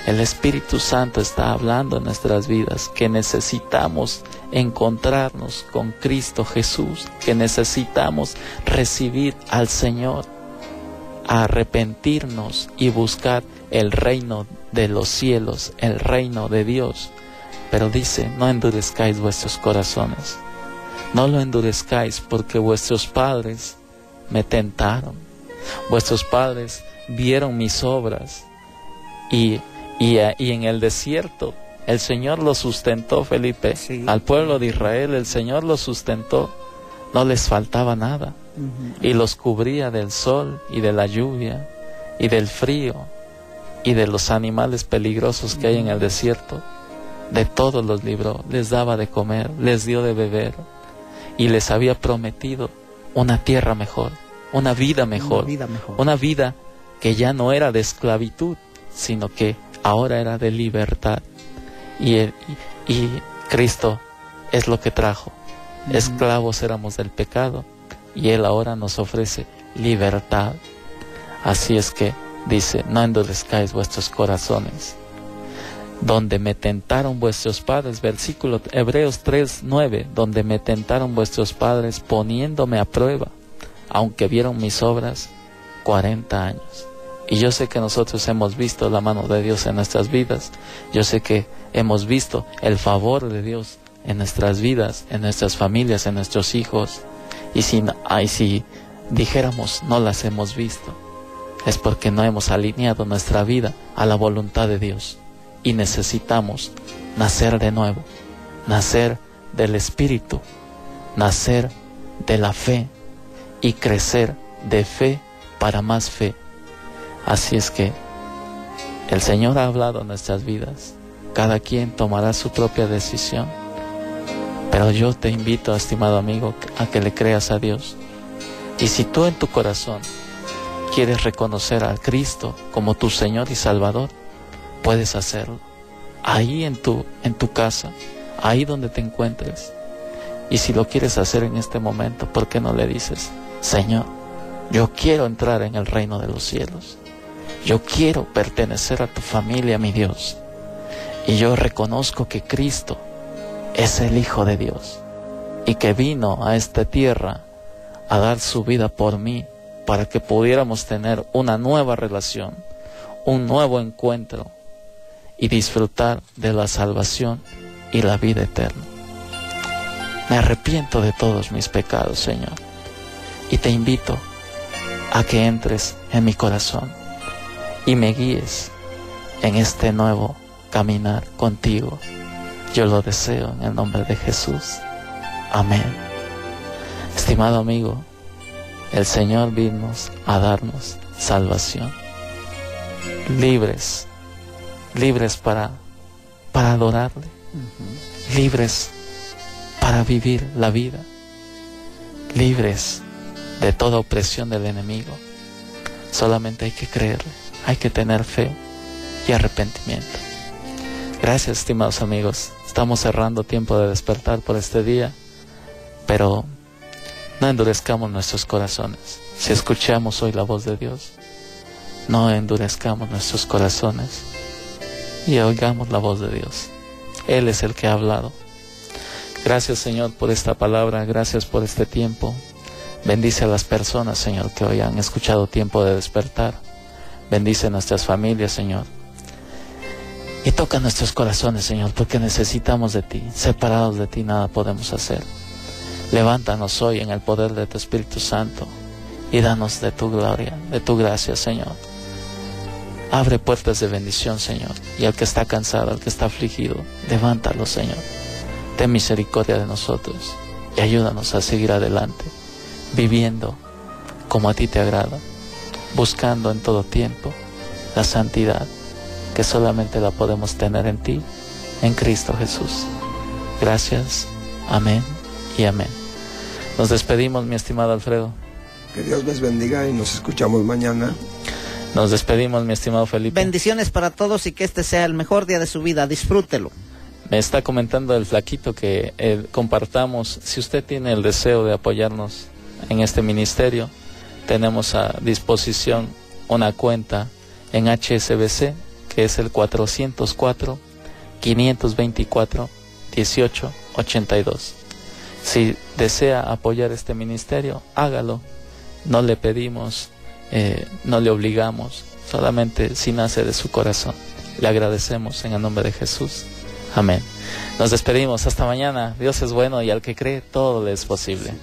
El Espíritu Santo está hablando en nuestras vidas que necesitamos encontrarnos con Cristo Jesús, que necesitamos recibir al Señor, arrepentirnos y buscar el reino de los cielos, el reino de Dios. Pero dice, no endurezcáis vuestros corazones. No lo endurezcáis porque vuestros padres me tentaron. Vuestros padres vieron mis obras y en el desierto el Señor los sustentó, Felipe. Sí. Al pueblo de Israel el Señor los sustentó. No les faltaba nada. Y los cubría del sol y de la lluvia y del frío y de los animales peligrosos que hay en el desierto. De todos los libró, les daba de comer, les dio de beber y les había prometido una tierra mejor, una vida mejor, una vida que ya no era de esclavitud, sino que ahora era de libertad. Y Cristo es lo que trajo. Esclavos éramos del pecado y Él ahora nos ofrece libertad. Así es que dice, no endurezcáis vuestros corazones. Donde me tentaron vuestros padres, versículo Hebreos 3:9, donde me tentaron vuestros padres poniéndome a prueba, aunque vieron mis obras 40 años. Y yo sé que nosotros hemos visto la mano de Dios en nuestras vidas. Yo sé que hemos visto el favor de Dios en nuestras vidas, en nuestras familias, en nuestros hijos. Y si dijéramos no las hemos visto, es porque no hemos alineado nuestra vida a la voluntad de Dios. Y necesitamos nacer de nuevo, nacer del Espíritu, nacer de la fe y crecer de fe para más fe. Así es que el Señor ha hablado en nuestras vidas. Cada quien tomará su propia decisión. Pero yo te invito, estimado amigo, a que le creas a Dios. Y si tú en tu corazón quieres reconocer a Cristo como tu Señor y Salvador, puedes hacerlo. Ahí en tu casa, ahí donde te encuentres. Y si lo quieres hacer en este momento, ¿por qué no le dices, Señor, yo quiero entrar en el reino de los cielos? Yo quiero pertenecer a tu familia, mi Dios. Y yo reconozco que Cristo es el Hijo de Dios y que vino a esta tierra a dar su vida por mí para que pudiéramos tener una nueva relación, un nuevo encuentro y disfrutar de la salvación y la vida eterna. Me arrepiento de todos mis pecados, Señor, y te invito a que entres en mi corazón y me guíes en este nuevo caminar contigo. Yo lo deseo en el nombre de Jesús. Amén. Estimado amigo, el Señor vino a darnos salvación. Libres para adorarle, libres para vivir la vida, libres de toda opresión del enemigo. Solamente hay que creerle, hay que tener fe y arrepentimiento. Gracias, estimados amigos. Estamos cerrando tiempo de despertar por este día, pero no endurezcamos nuestros corazones. Si escuchamos hoy la voz de Dios, no endurezcamos nuestros corazones y oigamos la voz de Dios. Él es el que ha hablado. Gracias, Señor, por esta palabra. Gracias por este tiempo. Bendice a las personas, Señor, que hoy han escuchado Tiempo de Despertar. Bendice nuestras familias, Señor. Y toca nuestros corazones, Señor, porque necesitamos de ti. Separados de ti nada podemos hacer. Levántanos hoy en el poder de tu Espíritu Santo y danos de tu gloria, de tu gracia, Señor. Abre puertas de bendición, Señor, y al que está cansado, al que está afligido, levántalo, Señor. Ten misericordia de nosotros y ayúdanos a seguir adelante, viviendo como a ti te agrada, buscando en todo tiempo la santidad que solamente la podemos tener en ti, en Cristo Jesús. Gracias, amén y amén. Nos despedimos, mi estimado Alfredo. Que Dios les bendiga y nos escuchamos mañana. Nos despedimos, mi estimado Felipe. Bendiciones para todos y que este sea el mejor día de su vida. Disfrútelo. Me está comentando el flaquito que compartamos. Si usted tiene el deseo de apoyarnos en este ministerio, tenemos a disposición una cuenta en HSBC, que es el 404-524-1882. Si desea apoyar este ministerio, hágalo. No le pedimos, no le obligamos, solamente si nace de su corazón. Le agradecemos en el nombre de Jesús. Amén. Nos despedimos. Hasta mañana. Dios es bueno y al que cree todo le es posible.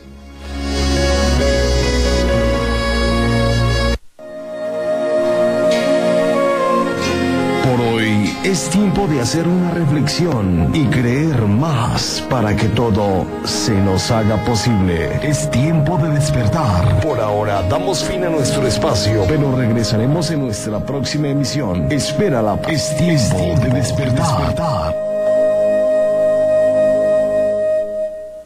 Por hoy es tiempo de hacer una reflexión y creer más para que todo se nos haga posible. Es tiempo de despertar. Por ahora damos fin a nuestro espacio, pero regresaremos en nuestra próxima emisión. Espérala. Es tiempo de despertar.